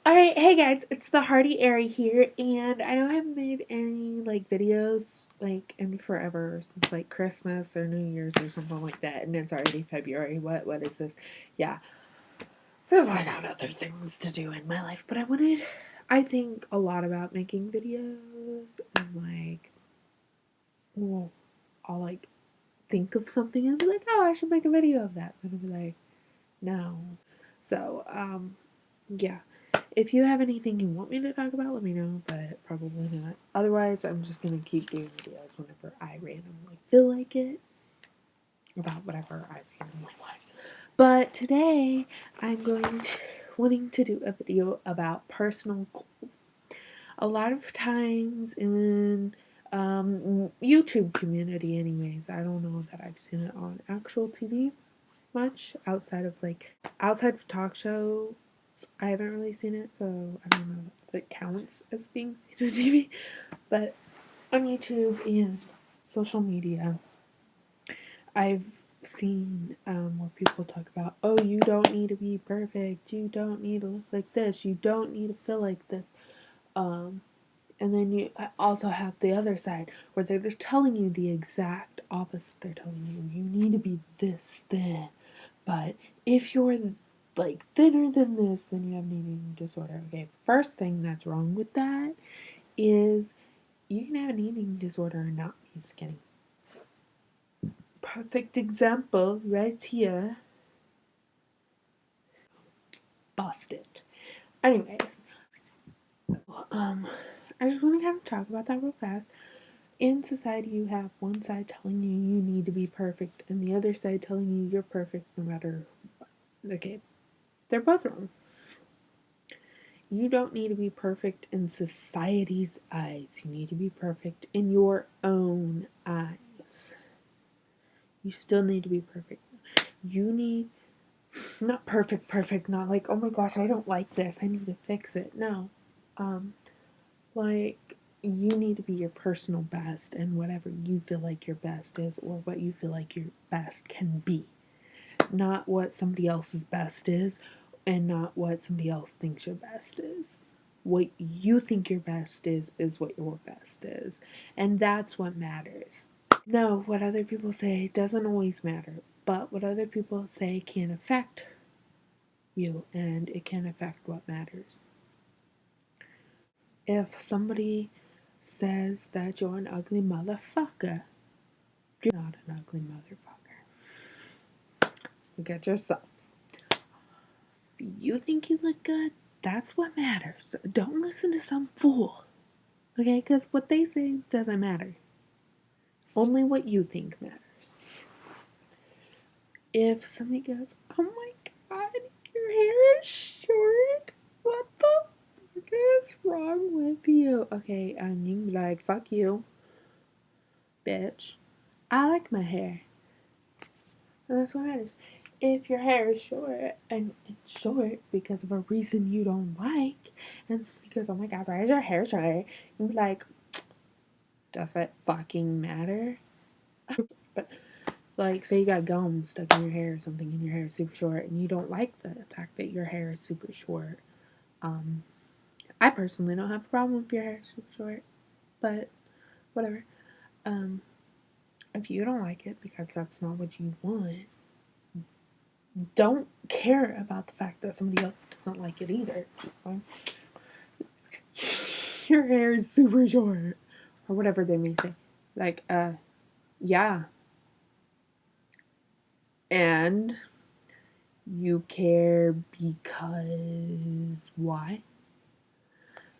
Alright, hey guys, it's the Hearty Aerie here, and I know I haven't made any, videos, in forever, since, Christmas or New Year's or something like that, and it's already February. What is this? Yeah. Feels like I got other things to do in my life, but I think a lot about making videos, and, well, I'll, think of something and be like, oh, I should make a video of that, and I'll be like, no. So, yeah. If you have anything you want me to talk about, let me know, but probably not. Otherwise, I'm just going to keep doing videos whenever I randomly feel like it about whatever I randomly like. But today, wanting to do a video about personal goals. A lot of times in YouTube community anyways, I don't know that I've seen it on actual TV much outside of talk shows. I haven't really seen it, so I don't know if it counts as being seen on TV. But on YouTube and social media, I've seen where people talk about, oh, you don't need to be perfect, you don't need to look like this, you don't need to feel like this. And then you also have the other side where they're telling you the exact opposite. They're telling you need to be this thin. But if you're thinner than this, then you have an eating disorder. Okay, first thing that's wrong with that is you can have an eating disorder and not be skinny. Perfect example right here. Busted. Anyways, I just want to kind of talk about that real fast. In society, you have one side telling you you need to be perfect, and the other side telling you you're perfect no matter what. Okay, they're both wrong. You don't need to be perfect in society's eyes. You need to be perfect in your own eyes. You still need to be perfect. You need, not perfect, not like, oh my gosh, I don't like this, I need to fix it. No. You need to be your personal best and whatever you feel like your best is or what you feel like your best can be. Not what somebody else's best is and not what somebody else thinks your best is. What you think your best is what your best is. And that's what matters. No, what other people say doesn't always matter, but what other people say can affect you and it can affect what matters. If somebody says that you're an ugly motherfucker, you're not an ugly motherfucker. Look at yourself. If you think you look good, that's what matters. Don't listen to some fool. Okay? Because what they say doesn't matter. Only what you think matters. If somebody goes, oh my god, your hair is short. What the fuck is wrong with you? Okay, you can be like, fuck you, bitch. I like my hair. And that's what matters. If your hair is short and it's short because of a reason you don't like, and because, oh my god, why is your hair short? You'd be like, does it fucking matter? But, say you got gum stuck in your hair or something and your hair is super short and you don't like the fact that your hair is super short. I personally don't have a problem if your hair is super short, but whatever. If you don't like it because that's not what you want, don't care about the fact that somebody else doesn't like it either. Your hair is super short, or whatever they may say. Yeah. And you care because why?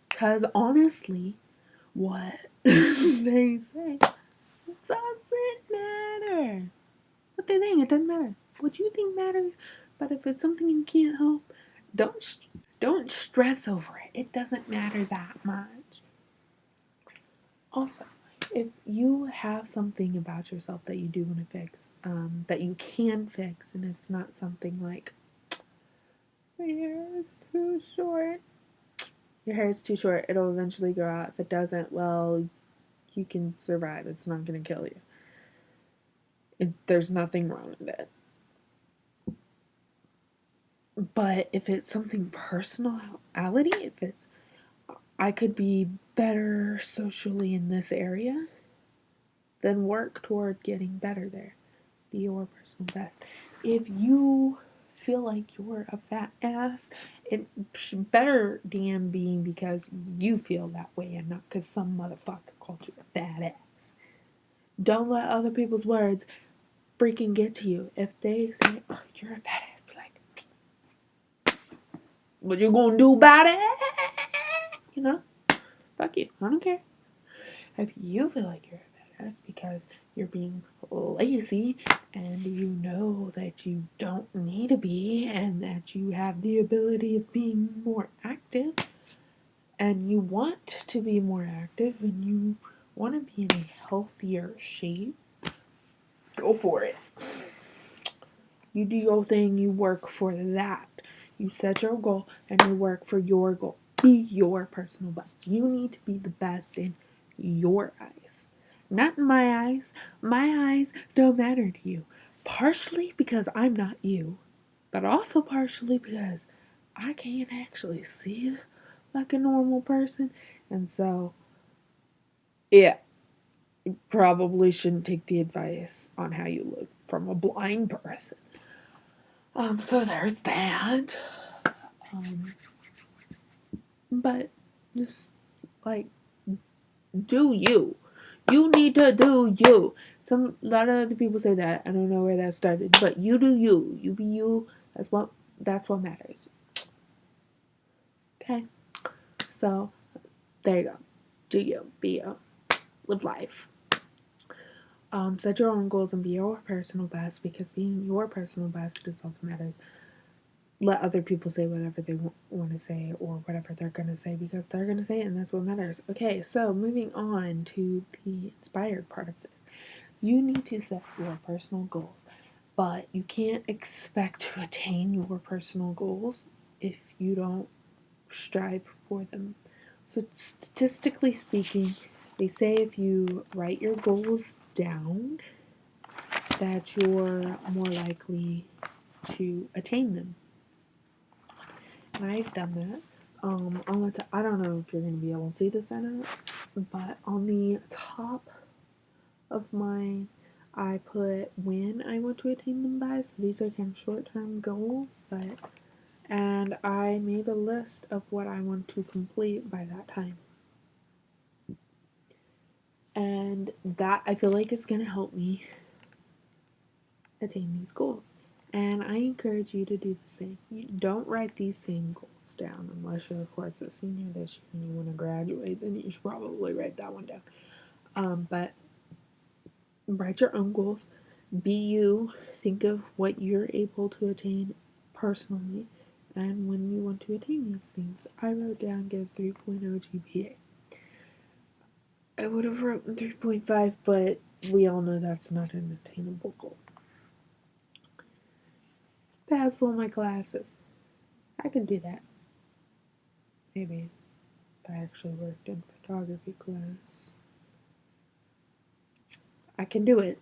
Because honestly, what they say doesn't matter. What they think, it doesn't matter. What you think matters, but if it's something you can't help, don't stress over it. It doesn't matter that much. Also, if you have something about yourself that you do want to fix, that you can fix, and it's not something like, my hair is too short. Your hair is too short. It'll eventually grow out. If it doesn't, well, you can survive. It's not going to kill you. There's nothing wrong with it. But if it's something personality, if it's I could be better socially in this area, then work toward getting better there. Be your personal best. If you feel like you're a fat ass, it better damn being because you feel that way and not because some motherfucker called you a fat ass. Don't let other people's words freaking get to you. If they say, oh, you're a fat ass, be like, what you gonna do about it? You know? Fuck you. I don't care. If you feel like you're a badass because you're being lazy and you know that you don't need to be and that you have the ability of being more active and you want to be more active and you want to be in a healthier shape, go for it. You do your thing, you work for that. You set your goal and you work for your goal. Be your personal best. You need to be the best in your eyes. Not in my eyes. My eyes don't matter to you. Partially because I'm not you, but also partially because I can't actually see like a normal person. And so, yeah, you probably shouldn't take the advice on how you look from a blind person. So there's that. But just like do you. You need to do you. A lot of other people say that. I don't know where that started, but you do you. You be you. That's what matters. Okay. So there you go. Do you. Be you. Live life. Set your own goals and be your personal best because being your personal best is all that matters. Let other people say whatever they want to say or whatever they're going to say because they're going to say it and that's what matters. Okay, so moving on to the inspired part of this. You need to set your personal goals, but you can't expect to attain your personal goals if you don't strive for them. So statistically speaking, they say if you write your goals down, that you're more likely to attain them. And I've done that. I don't know if you're going to be able to see this or not, but on the top of mine, I put when I want to attain them by. So these are kind of short-term goals, and I made a list of what I want to complete by that time. And that I feel like is going to help me attain these goals. And I encourage you to do the same. You don't write these same goals down unless you're, of course, a senior this year and you want to graduate. Then you should probably write that one down. But write your own goals. Be you. Think of what you're able to attain personally. And when you want to attain these things, I wrote down get a 3.0 GPA. I would have written 3.5, but we all know that's not an attainable goal. Pass all my classes. I can do that. Maybe if I actually worked in photography class. I can do it.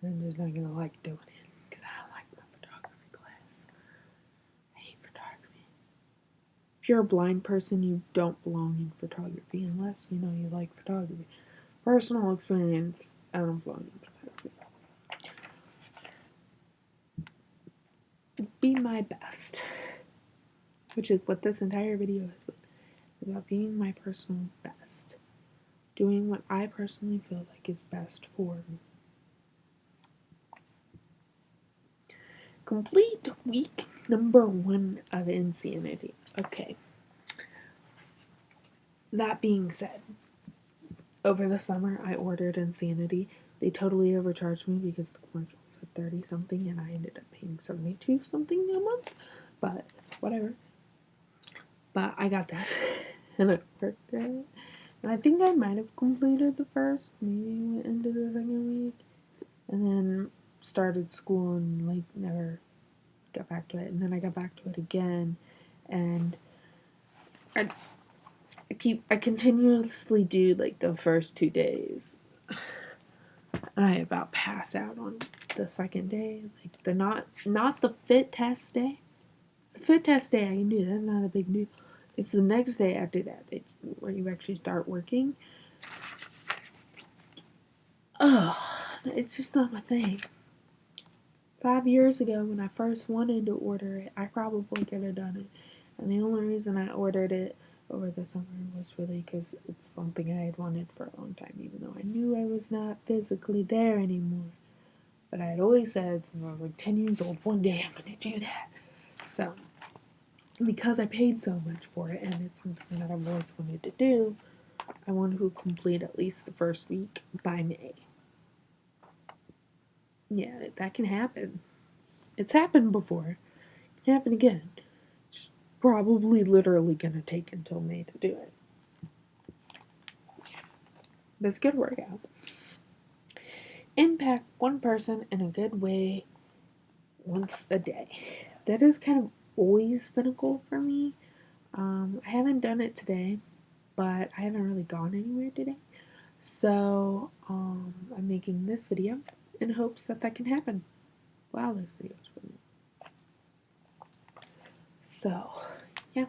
I'm just not gonna like doing it because I don't like my photography class. I hate photography. If you're a blind person, you don't belong in photography unless you know you like photography. Personal experience, I don't belong in photography. Be my best, which is what this entire video has been about, being my personal best, doing what I personally feel like is best for me. Complete week number 1 of insanity. Okay. That being said, over the summer I ordered Insanity. They totally overcharged me because the commercial said 30 something and I ended up paying 72 something a month. But whatever. But I got this. And it worked out. And I think I might have completed the first, maybe went into the second week. And then started school and like never got back to it. And then I got back to it again. And I continuously do like the first 2 days. And I about pass out on the second day, like the not the fit test day. The fit test day I can do. That's not a big deal. It's the next day after that where you actually start working. Oh, it's just not my thing. 5 years ago, when I first wanted to order it, I probably could have done it. And the only reason I ordered it over the summer was really because it's something I had wanted for a long time, even though I knew I was not physically there anymore. But I had always said since I was like 10 years old, one day I'm going to do that. So, because I paid so much for it, and it's something that I've always wanted to do, I want to complete at least the first week by May. Yeah, that can happen. It's happened before. It can happen again. It's probably literally going to take until May to do it. But it's a good workout. Impact one person in a good way once a day. That has kind of always been a goal for me. I haven't done it today, but I haven't really gone anywhere today. So I'm making this video in hopes that that can happen. Wow, this video is really. So, yeah.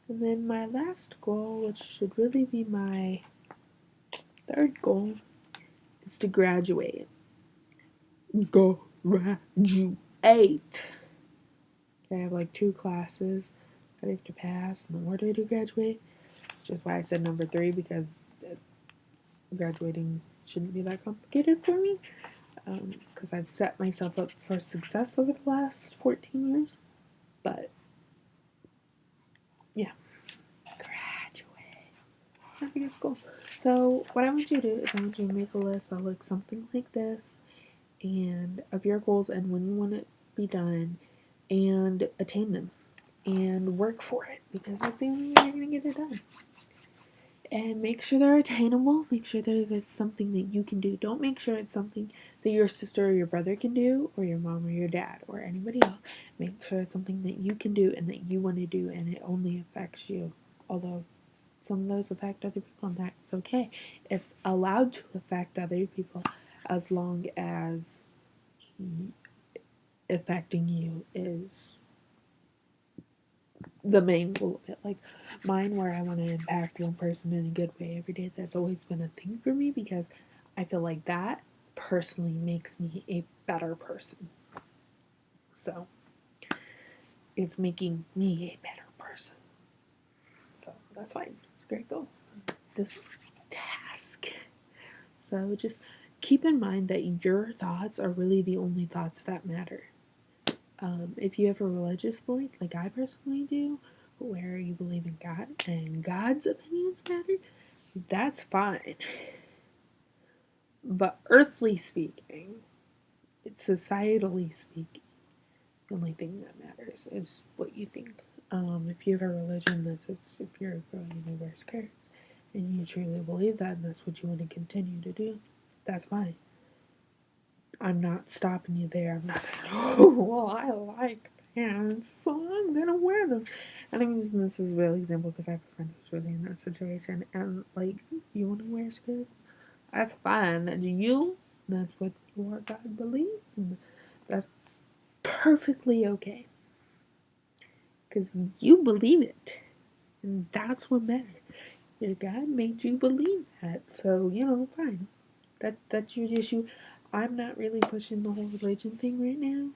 And then my last goal, which should really be my third goal, is to graduate. Graduate. I have like 2 classes that I have to pass in order to graduate, which is why I said number 3, because graduating shouldn't be that complicated for me, because I've set myself up for success over the last 14 years. But yeah, graduate. I think it's cool. So what I want you to do is I want you to make a list of like something like this, and of your goals and when you want it to be done, and attain them, and work for it, because that's the only way you're going to get it done. And make sure they're attainable. Make sure there's something that you can do. Don't make sure it's something that your sister or your brother can do, or your mom or your dad or anybody else. Make sure it's something that you can do and that you want to do, and it only affects you. Although some of those affect other people, and that's okay. It's allowed to affect other people as long as affecting you is the main goal of it. Like mine, where I want to impact one person in a good way every day, that's always been a thing for me, because I feel like that personally makes me a better person. So it's making me a better person. So that's fine. It's a great goal. This task. So just keep in mind that your thoughts are really the only thoughts that matter. If you have a religious belief, like I personally do, where you believe in God and God's opinions matter, that's fine. But earthly speaking, it's societally speaking, the only thing that matters is what you think. If you have a religion that says if you're a girl, you may wear skirts, and you truly believe that, and that's what you want to continue to do, that's fine. I'm not stopping you there. I'm not going, oh, well, I like pants, so I'm going to wear them. And I'm using this as a real example because I have a friend who's really in that situation. And, like, you want to wear skirts? That's fine. That's you. That's what your God believes. And that's perfectly okay. Because you believe it. And that's what matters. Your God made you believe that. So, fine. That's your issue. I'm not really pushing the whole religion thing right now.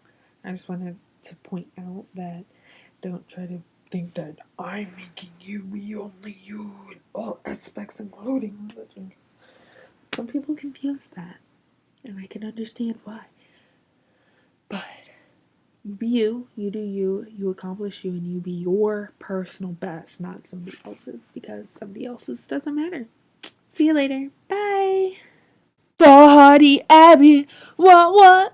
I just wanted to point out that don't try to think that I'm making you be only you in all aspects, including religion. Some people confuse that, and I can understand why. But you be you, you do you, you accomplish you, and you be your personal best, not somebody else's, because somebody else's doesn't matter. See you later. Bye. The Hearty Aerie. What?